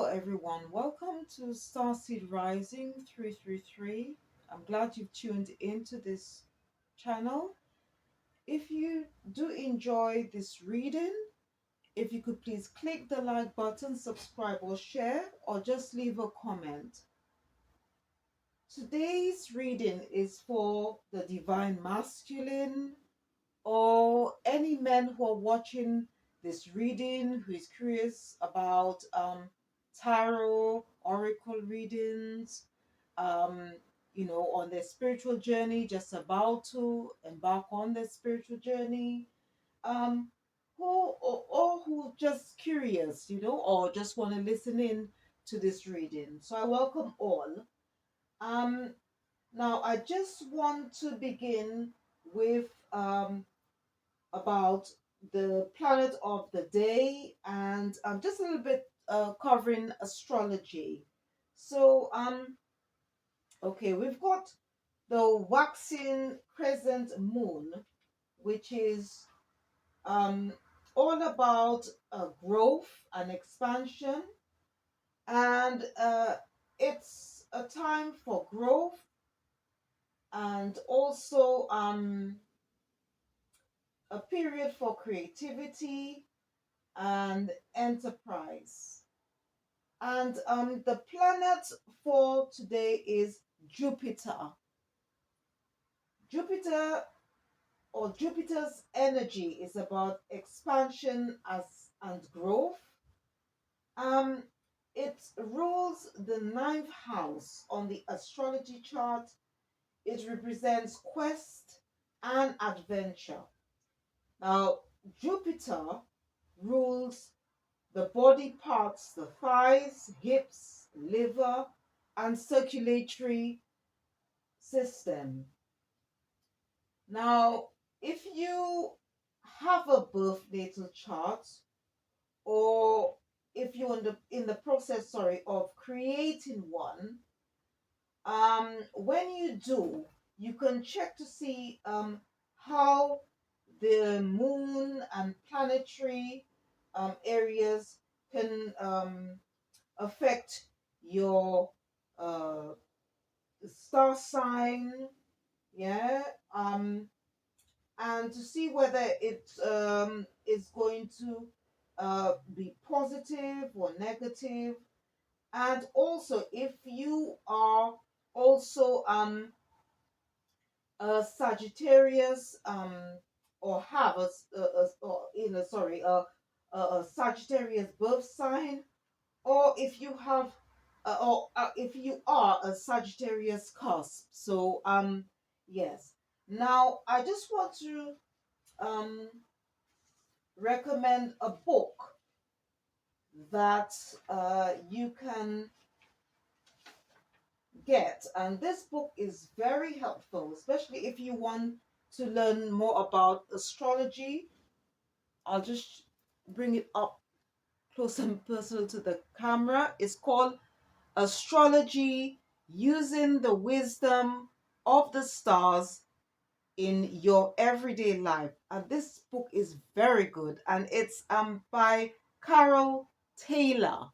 Hello everyone, welcome to Starseed Rising 333. I'm glad you've tuned into this channel. If you do enjoy this reading, if you could please click the like button, subscribe or share, or just leave a comment. Today's reading is for the Divine Masculine or any men who are watching this reading who is curious about tarot, oracle readings, um, on their spiritual journey, just about to embark on their spiritual journey, um, or who just curious, or just want to listen in to this reading. So I welcome all. Um, Now I just want to begin with about the planet of the day and just a little bit covering astrology. So, okay, we've got the Waxing Crescent Moon, which is um, all about growth and expansion, and it's a time for growth and also a period for creativity and enterprise. And the planet for today is Jupiter. Jupiter or Jupiter's energy is about expansion as and growth. Um, it rules the ninth house on the astrology chart. It represents quest and adventure. Now, Jupiter rules the body parts, the thighs, hips, liver, and circulatory system. Now, if you have a birth natal chart, or if you're in the process, sorry, of creating one, when you do, you can check to see how the moon and planetary areas can affect your uh, star sign, yeah, and to see whether it is going to be positive or negative, and also if you are also a Sagittarius or have or sorry a Sagittarius birth sign, or if you have or if you are a Sagittarius cusp. So yes. Now I just want to um recommend a book that you can get, and this book is very helpful, especially if you want to learn more about astrology. I'll just bring it up close and personal to the camera. It's called Astrology Using the Wisdom of the Stars in Your Everyday Life. And this book is very good, and it's by Carol Taylor.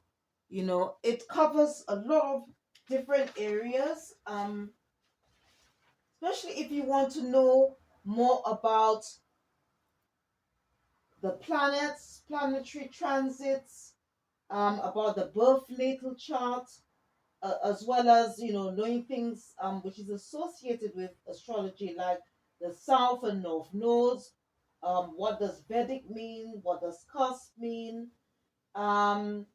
It covers a lot of different areas, especially if you want to know more about the planets, planetary transits, about the birth natal chart, as well as knowing things which is associated with astrology, like the south and north nodes. What does Vedic mean? What does cusp mean? Um,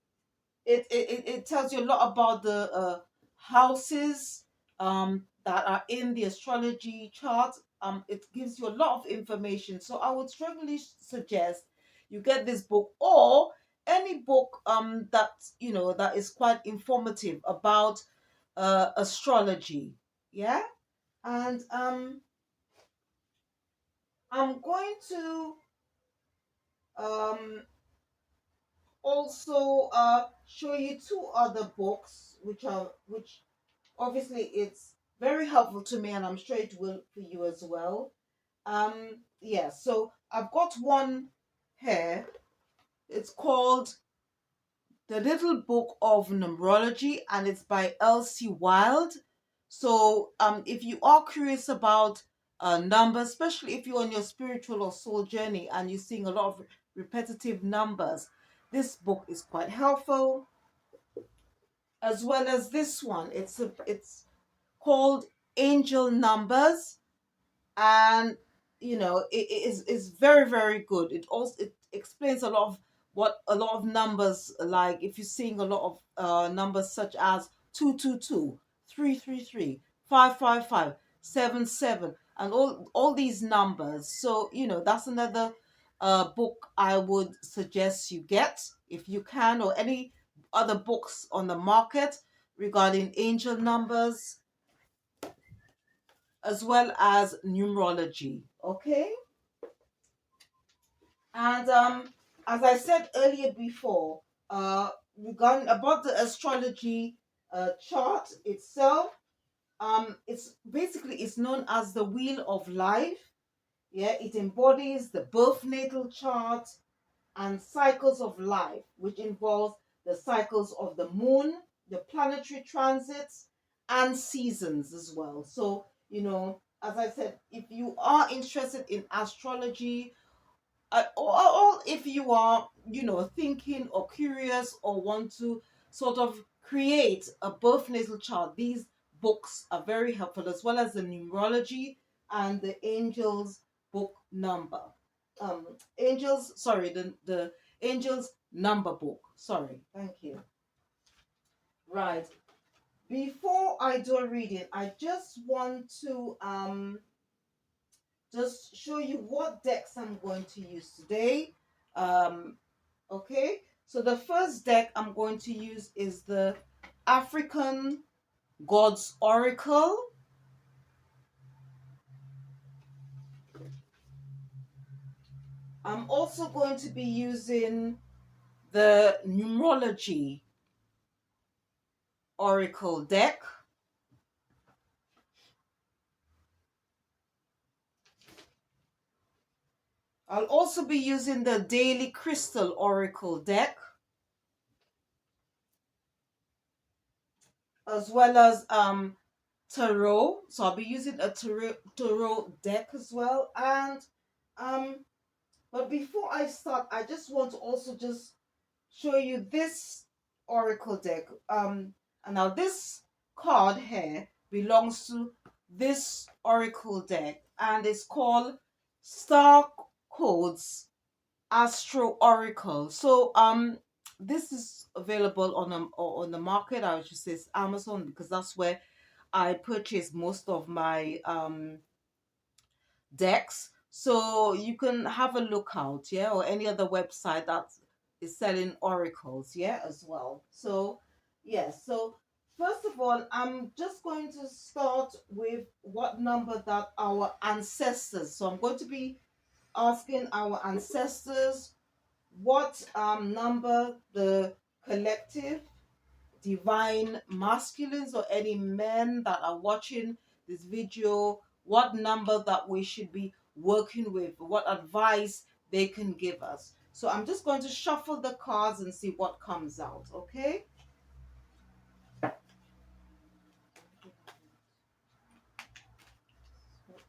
it tells you a lot about the houses that are in the astrology chart. It gives you a lot of information. So I would strongly suggest you get this book, or any book that that is quite informative about astrology. Yeah, and I'm going to um also show you two other books which obviously it's very helpful to me, and I'm sure it will for you as well. Yeah, so I've got one here. It's called the Little Book of Numerology, and it's by Elsie Wild. So if you are curious about numbers, especially if you're on your spiritual or soul journey and you're seeing a lot of repetitive numbers, this book is quite helpful. As well as this one, it's called Angel Numbers, and it is very, very good. It explains a lot of what a lot of numbers, like if you're seeing a lot of numbers such as 222, 333, 555, 77, and all these numbers. So that's another book I would suggest you get if you can, or any other books on the market regarding angel numbers as well as numerology. Okay. And as I said earlier before, regarding about the astrology chart itself, it's known as the wheel of life. Yeah, it embodies the birth natal chart and cycles of life, which involves the cycles of the moon, the planetary transits, and seasons as well. So, as I said, if you are interested in astrology, or if you are, thinking or curious or want to sort of create a birth natal chart, these books are very helpful, as well as the numerology and the angels book number. Um, angels, sorry, the angels number book. Sorry, thank you. Right. Before I do a reading, I just want to just show you what decks I'm going to use today. Um, okay, so the first deck I'm going to use is the African Gods Oracle. I'm also going to be using the Numerology Oracle deck. I'll also be using the Daily Chrystal Oracle deck, as well as tarot. So I'll be using a tarot deck as well. And um, but before I start, I just want to also just show you this oracle deck. And now this card here belongs to this oracle deck, and it's called Star Codes Astro Oracle. So this is available on the market. I would just say it's Amazon, because that's where I purchase most of my decks. So you can have a look out, yeah, or any other website that is selling oracles, yeah, as well. So yes, so first of all, I'm just going to start with what number that our ancestors. So I'm going to be asking our ancestors what number the collective divine masculines, or any men that are watching this video, what number that we should be working with, what advice they can give us. So I'm just going to shuffle the cards and see what comes out, okay? What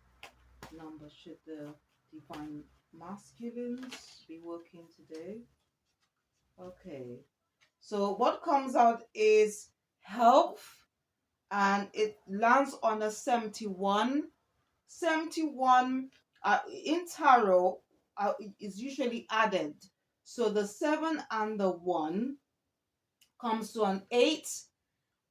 number should the divine masculines be working today? Okay. So what comes out is health, and it lands on a 71. 71 in tarot is usually added. So the 7 and the 1 comes to an 8.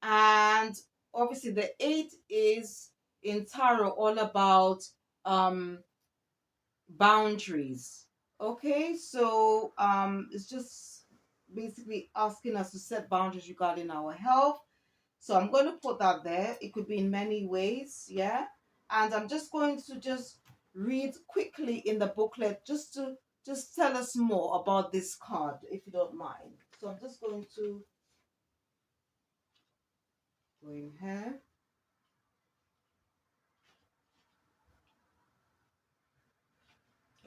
And obviously the 8 is in tarot all about um, boundaries. Okay, so it's just basically asking us to set boundaries regarding our health. So I'm going to put that there. It could be in many ways, yeah. And I'm just going to just read quickly in the booklet, just to just tell us more about this card, if you don't mind. So I'm just going to go in here.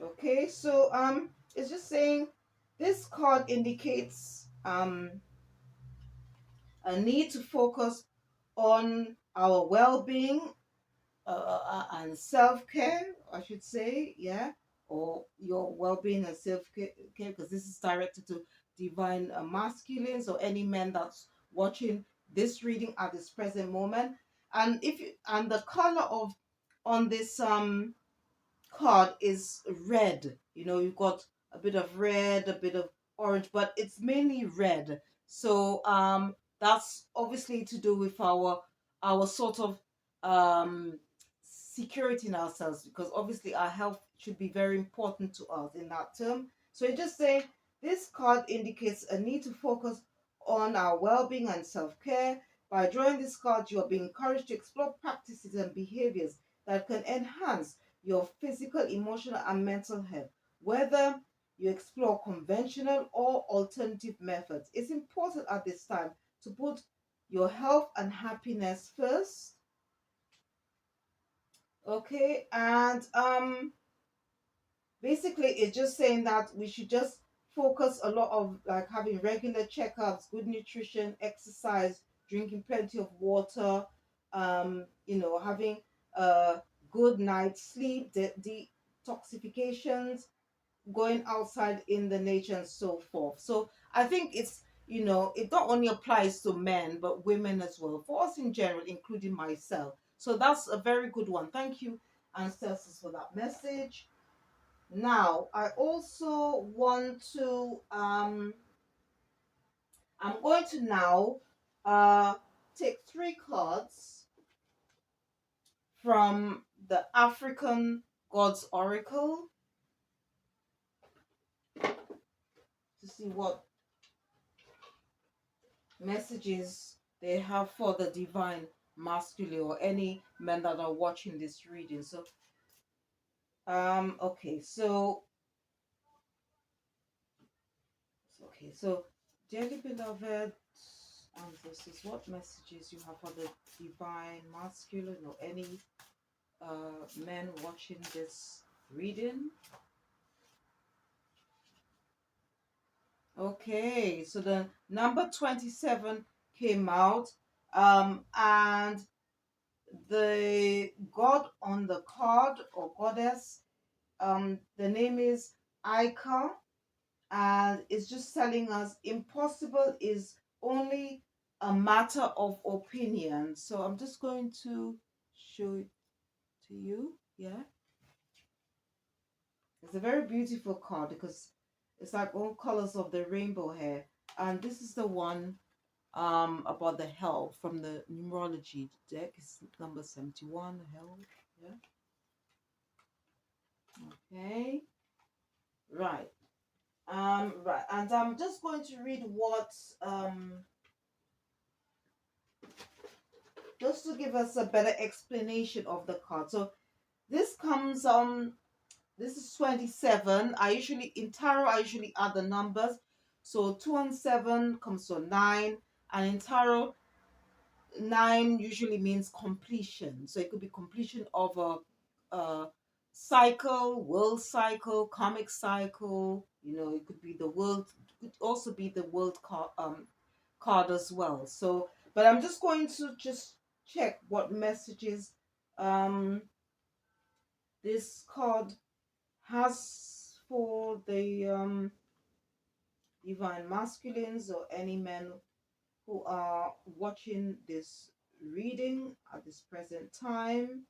Okay, so it's just saying this card indicates a need to focus on our well-being and self-care, I should say, yeah, or your well-being and self-care, because this is directed to divine masculines or any men that's watching this reading at this present moment. And if you, and the color of on this card is red. You know, you've got a bit of red, a bit of orange, but it's mainly red. So that's obviously to do with our sort of security in ourselves, because obviously our health should be very important to us in that term. So it just say this card indicates a need to focus on our well-being and self-care. By drawing this card, you are being encouraged to explore practices and behaviors that can enhance your physical, emotional, and mental health, whether you explore conventional or alternative methods. It's important at this time to put your health and happiness first. Okay, and basically it's just saying that we should just focus a lot of like having regular checkups, good nutrition, exercise, drinking plenty of water, having a good night's sleep, detoxifications, going outside in the nature and so forth. So I think it's, it not only applies to men but women as well, for us in general, including myself. So that's a very good one. Thank you, ancestors, for that message. Now, I also want to I'm going to now uh take three cards from the African Gods Oracle to see what messages they have for the divine masculine or any men that are watching this reading. So okay, so dearly beloved ancestors, what messages you have for the divine masculine or any men watching this reading? Okay, so the number 27 came out, and the god on the card or goddess, the name is Aika, and it's just telling us impossible is only a matter of opinion. So I'm just going to show it to you. Yeah, it's a very beautiful card because it's like all colors of the rainbow here. And this is the one about the health from the numerology deck. It's number 71, health. Yeah. Okay. Right. Right. And I'm just going to read what just to give us a better explanation of the card. So this comes this is 27. I usually in tarot I usually add the numbers. So 2 and 7 comes to 9, and in tarot 9 usually means completion. So it could be completion of a cycle, world cycle, comic cycle. It could be the world. It could also be the world card as well. So, but I'm just going to just check what messages um this card has for the divine masculines or any men who are watching this reading at this present time.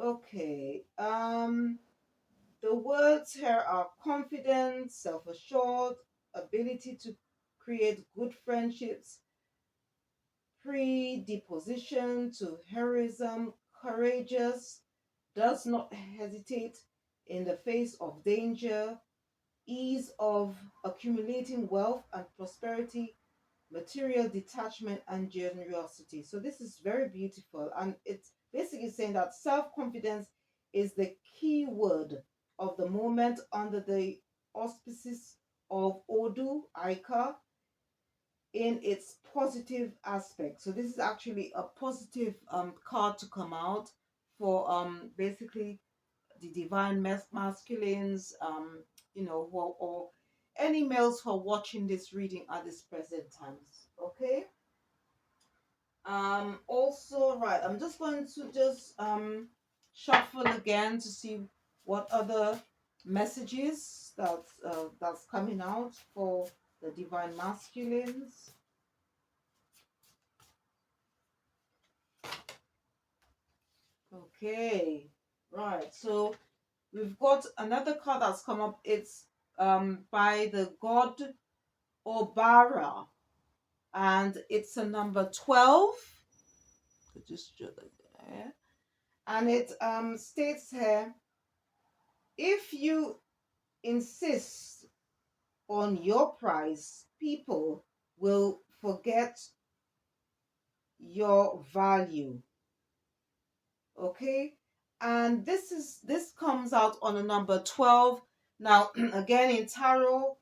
Okay. The words here are confident, self-assured, ability to create good friendships, predisposition to heroism, courageous, does not hesitate in the face of danger, ease of accumulating wealth and prosperity, material detachment, and generosity. So this is very beautiful, and it's basically saying that self-confidence is the key word of the moment under the auspices of Odu Aika in its positive aspect. So this is actually a positive card to come out for basically the divine masculines, or any males who are watching this reading at this present times. Okay. Also, right, I'm just going to just shuffle again to see what other messages that's coming out for the divine masculines. Okay, right. So we've got another card that's come up. It's by the god Obara, and it's a number 12. Could just show that there. And it states here, if you insist on your price, people will forget your value. Okay? And this comes out on a number 12. Now, again in tarot,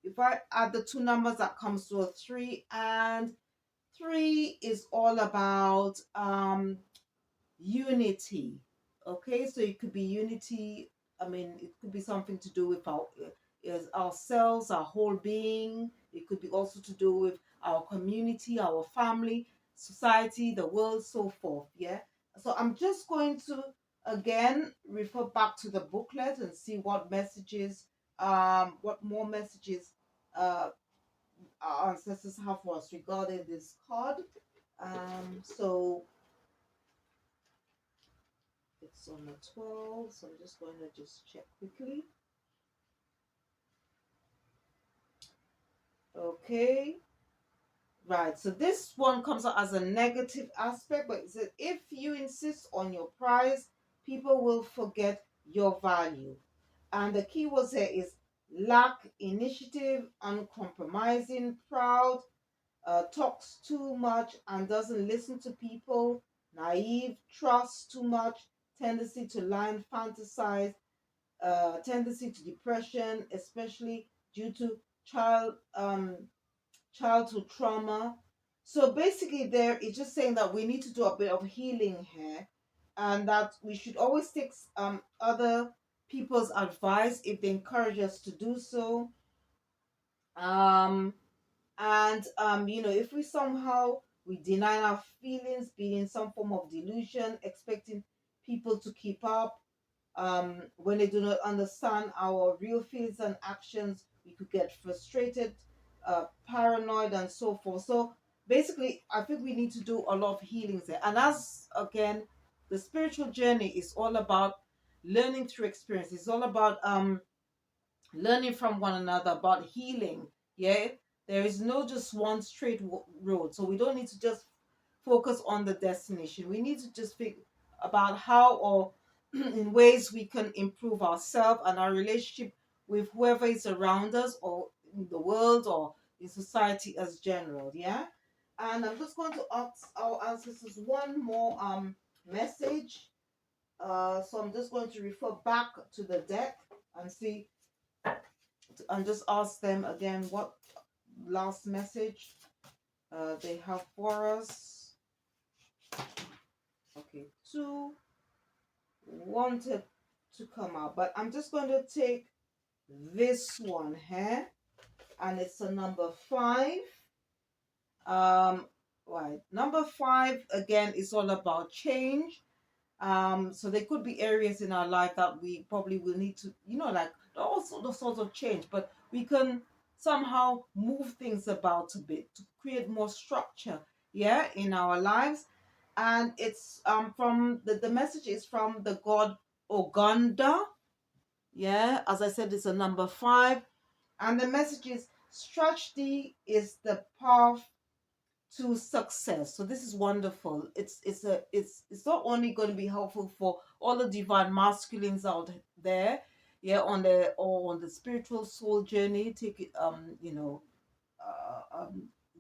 if I add the two numbers, that comes to a 3, and 3 is all about unity. Okay, so it could be unity. I mean, it could be something to do with our is ourselves, our whole being. It could be also to do with our community, our family, society, the world, so forth. Yeah. So I'm just going to again refer back to the booklet and see what messages, what more messages uh our ancestors have for us regarding this card. So it's on the 12, so I'm just going to just check quickly. Okay, right. So this one comes out as a negative aspect, but it says if you insist on your price, people will forget your value. And the key words here is lack initiative, uncompromising, proud, talks too much and doesn't listen to people, naive, trusts too much, tendency to lie and fantasize, tendency to depression, especially due to childhood trauma. So basically, there it's just saying that we need to do a bit of healing here, and that we should always take other people's advice if they encourage us to do so. Um, and if we somehow we deny our feelings, being in some form of delusion, expecting people to keep up, when they do not understand our real feelings and actions, we could get frustrated, paranoid, and so forth. So basically, I think we need to do a lot of healings there. And as again, the spiritual journey is all about learning through experience. It's all about learning from one another, about healing. Yeah, there is no just one straight road. So we don't need to just focus on the destination. We need to just think about how or in ways we can improve ourselves and our relationship with whoever is around us or in the world or in society as general. Yeah. And I'm just going to ask our ancestors one more message. So I'm just going to refer back to the deck and see and just ask them again what last message they have for us. Okay, two wanted to come out, but I'm just going to take this one here, and it's a number 5. Right, number 5 again is all about change. So there could be areas in our life that we probably will need to, like all sorts of change, but we can somehow move things about a bit to create more structure, yeah, in our lives. And it's from the message is from the god Oganda. Yeah, as I said, it's a number 5. And the message is strategy is the path to success. So this is wonderful. It's not only going to be helpful for all the divine masculines out there, yeah, on the spiritual soul journey. Take it,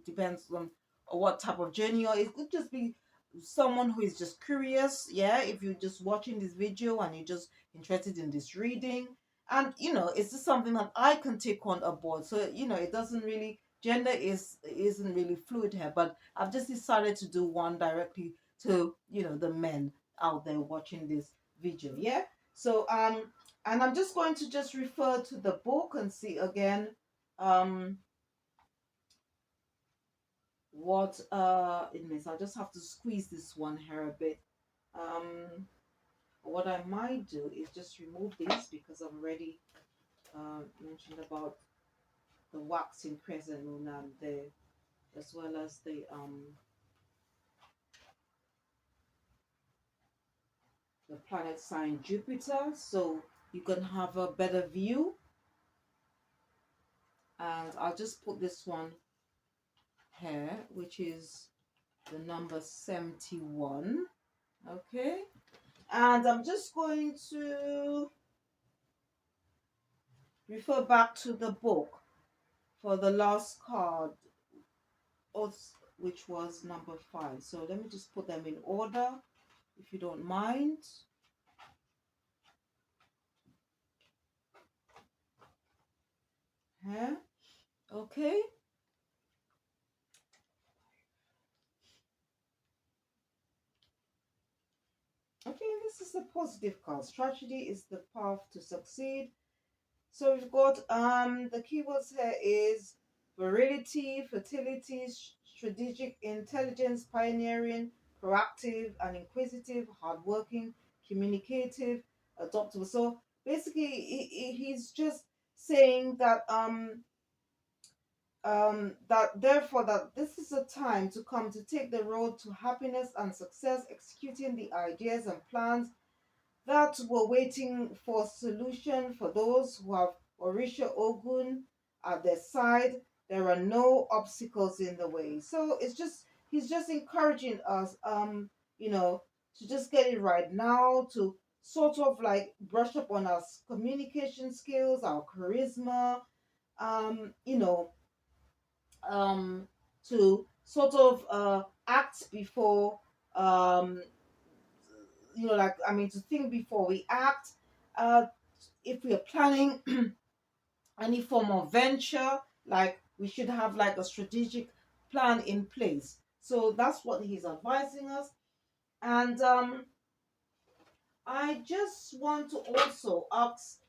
depends on what type of journey, or it could just be someone who is just curious. Yeah, if you're just watching this video and you're just interested in this reading, and it's just something that I can take on a board. So it doesn't really, gender isn't really fluid here, but I've just decided to do one directly to the men out there watching this video. Yeah. So and I'm just going to just refer to the book and see again um what it means. I just have to squeeze this one here a bit. What I might do is just remove this because I've already mentioned about the waxing crescent moon and as well as the planet sign Jupiter, so you can have a better view. And I'll just put this one here, which is the number 71. Okay, and I'm just going to refer back to the book for the last card, which was number 5. So let me just put them in order, if you don't mind. Here, okay. Okay, this is the positive card. Strategy is the path to succeed. So we've got the keywords here is virility, fertility, strategic intelligence, pioneering, proactive and inquisitive, hardworking, communicative, adaptable. So basically, he's just saying that that therefore that this is a time to come to take the road to happiness and success, executing the ideas and plans that we're waiting for solution for those who have Orisha Ogun at their side. There are no obstacles in the way. So it's just he's just encouraging us, to just get it right now, to sort of like brush up on our communication skills, our charisma, um, you know, um, to sort of act before um like, I mean, to think before we act. Uh, if we are planning any form of venture, like we should have like a strategic plan in place. So that's what he's advising us. And I just want to also ask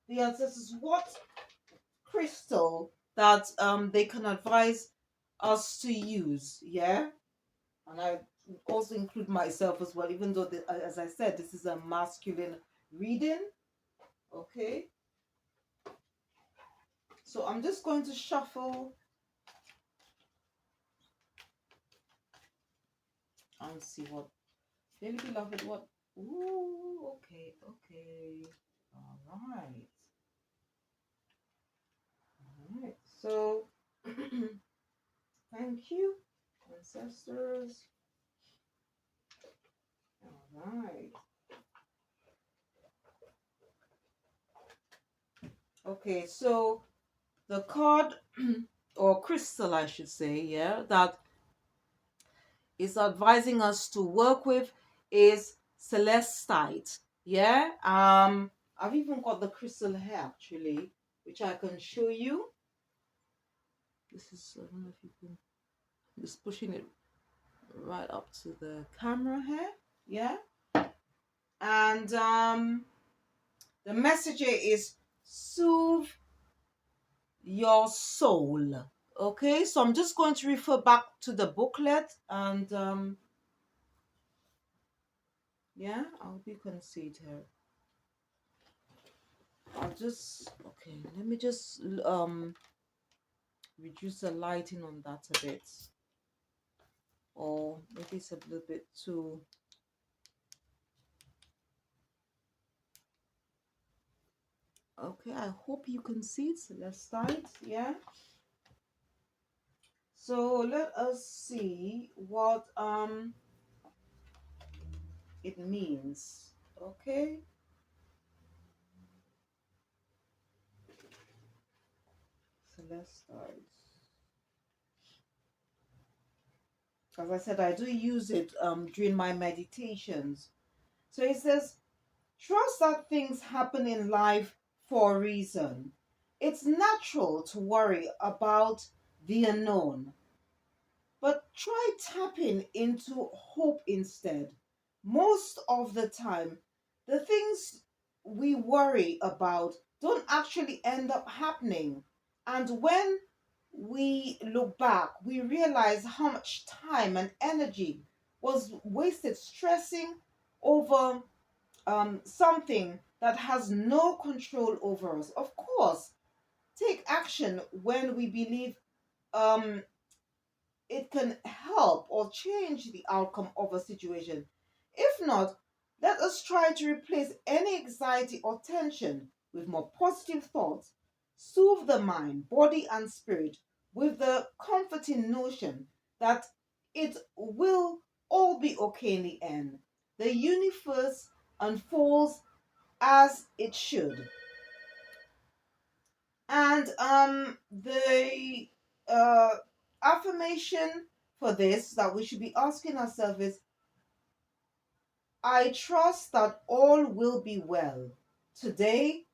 the ancestors what crystal that they can advise us to use. Yeah, and I also include myself as well, even though as I said, this is a masculine reading. Okay, so I'm just going to shuffle and see what really beloved what. Ooh, okay, okay. All right. So thank you, ancestors. All right. Okay, so the card or crystal, I should say, yeah, that is advising us to work with is celestite. Yeah. I've even got the crystal here actually, which I can show you. This is, I don't know if you can, just pushing it right up to the camera here. Yeah. And the message here is soothe your soul. Okay, so I'm just going to refer back to the booklet and yeah, I hope you can see it here. I'll just, okay, let me just reduce the lighting on that a bit, or maybe it's a little bit too. Okay, I hope you can see it. So let's start. Yeah, so let us see what it means. Okay, so let's start. As I said, I do use it during my meditations. So it says, trust that things happen in life for a reason. It's natural to worry about the unknown, but try tapping into hope instead. Most of the time, the things we worry about don't actually end up happening. And when we look back, we realize how much time and energy was wasted stressing over something that has no control over us. Of course, take action when we believe um, it can help or change the outcome of a situation. If not, let us try to replace any anxiety or tension with more positive thoughts, soothe the mind, body, and spirit with the comforting notion that it will all be okay in the end. The universe unfolds as it should. And the affirmation for this that we should be asking ourselves is, I trust that all will be well. Today,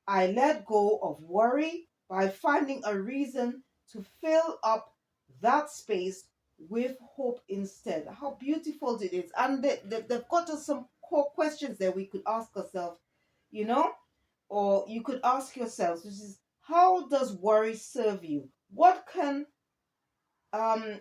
I let go of worry by finding a reason to fill up that space with hope instead. How beautiful it is. And they've got us some core questions that we could ask ourselves, you know? Or you could ask yourselves, which is, how does worry serve you? What can um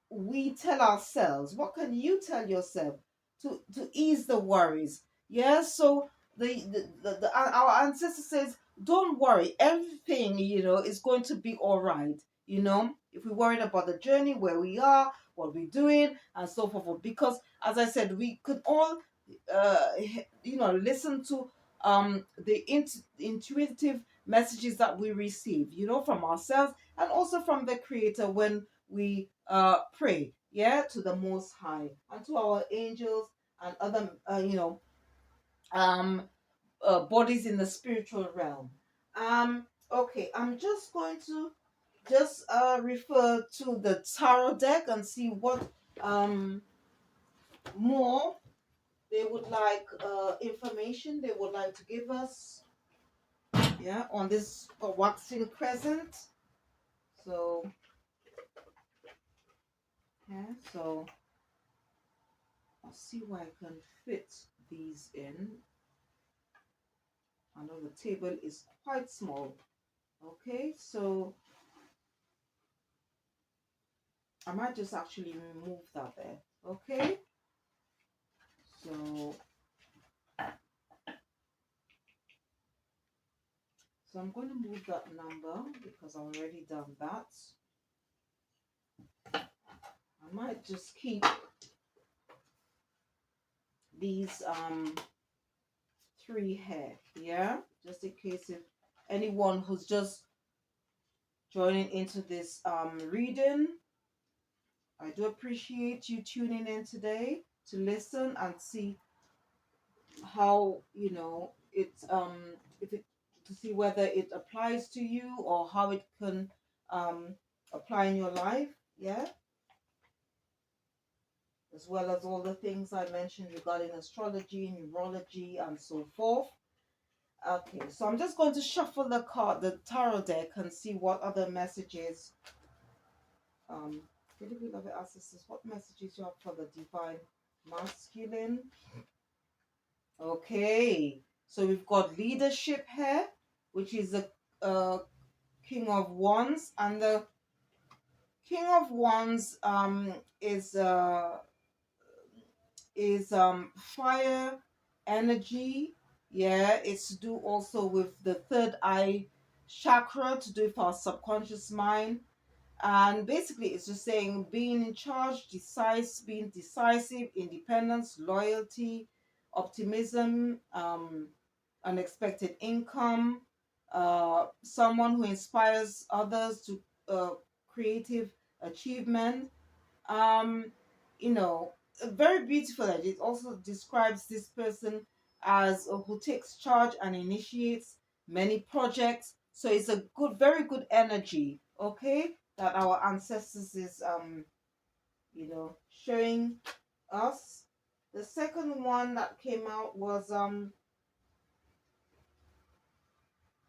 we tell ourselves? What can you tell yourself to ease the worries? Yeah, so our ancestor says, don't worry, everything is going to be all right. If we're worried about the journey, where we are, what we're doing, and so forth, because as I said, we could all listen to the intuitive messages that we receive, from ourselves and also from the creator when we pray, yeah, to the Most High and to our angels and other um bodies in the spiritual realm. Okay, I'm just going to just refer to the tarot deck and see what um more they would like, information they would like to give us, yeah, on this waxing crescent. So yeah, so I'll see where I can fit these in. I know the table is quite small. Okay, so I might just actually remove that there. Okay, so I'm going to move that number because I've already done that. I might just keep these three here, yeah, just in case if anyone who's just joining into this reading. I do appreciate you tuning in today to listen and see how it if it to see whether it applies to you or how it can um apply in your life, yeah, as well as all the things I mentioned regarding astrology, numerology, and so forth. Okay, so I'm just going to shuffle the tarot deck and see what other messages really beloved ancestors, what messages you have for the divine masculine. Okay, so we've got leadership here, which is the uh, King of Wands, and the King of Wands is fire energy. Yeah, it's to do also with the third eye chakra, to do with our subconscious mind. And basically, it's just saying being in charge, being decisive, independence, loyalty, optimism, unexpected income, someone who inspires others to creative achievement. Um, you know, very beautiful. It also describes this person as who takes charge and initiates many projects. So it's a good, very good energy. Okay, that our ancestors is showing us. The second one that came out was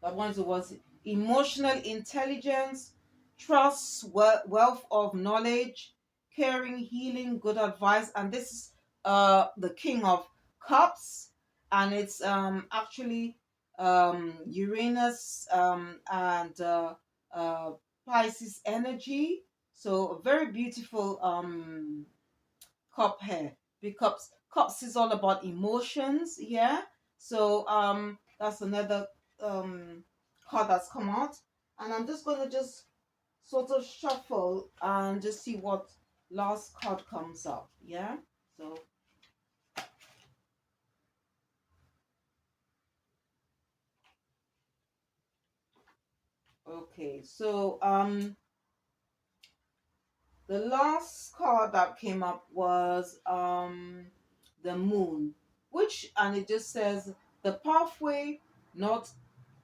that one was emotional intelligence, trust, wealth of knowledge, caring, healing, good advice, and this is the King of Cups, and it's actually Uranus and Pisces energy. So a very beautiful cup here, because cups is all about emotions. Yeah. So that's another card that's come out, and I'm just gonna just sort of shuffle and just see what last card comes up. Yeah. So okay. So the last card that came up was the moon, which, and it just says the pathway not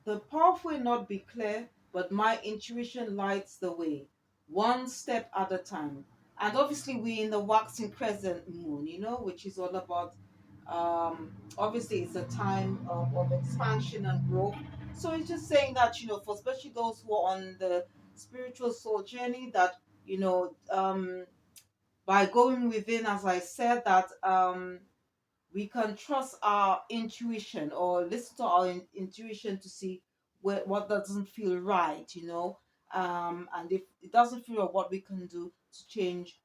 the pathway not be clear, but my intuition lights the way, one step at a time. And obviously we in the waxing crescent moon, which is all about obviously it's a time of expansion and growth. So it's just saying that, for especially those who are on the spiritual soul journey, that by going within, as I said, that we can trust our intuition or listen to our intuition to see what doesn't feel right, and if it doesn't feel right, what we can do to change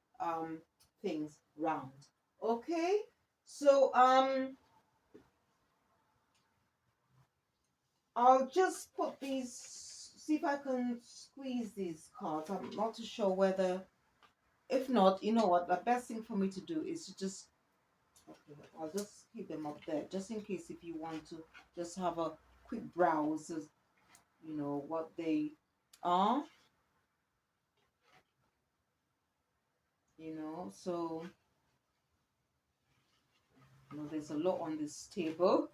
things round. Okay, so I'll just put these, see if I can squeeze these cards. I'm not too sure whether, if not, you know what, the best thing for me to do is to just, okay, I'll just keep them up there just in case if you want to just have a quick browse as what they are, so there's a lot on this table.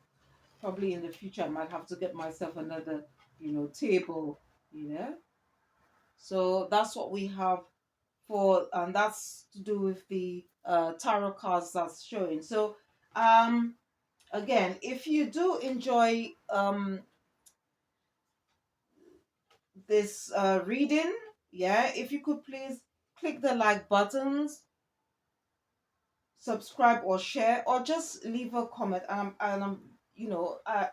Probably in the future I might have to get myself another table, you know so that's what we have for, and that's to do with the tarot cards that's showing. So again, if you do enjoy this reading, yeah, if you could please click the like buttons, subscribe or share, or just leave a comment.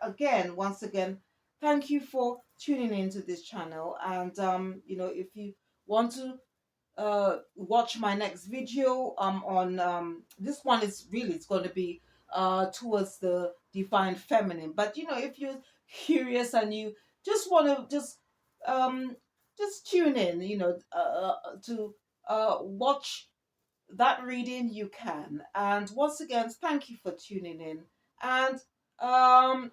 Again, once again, thank you for tuning into this channel. And if you want to watch my next video on this one, is really, it's going to be towards the divine feminine. But if you're curious and you just want to just tune in, to watch that reading, you can. And once again, thank you for tuning in, and um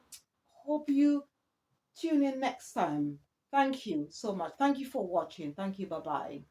hope you tune in next time. Thank you so much. Thank you for watching. Thank you. Bye bye.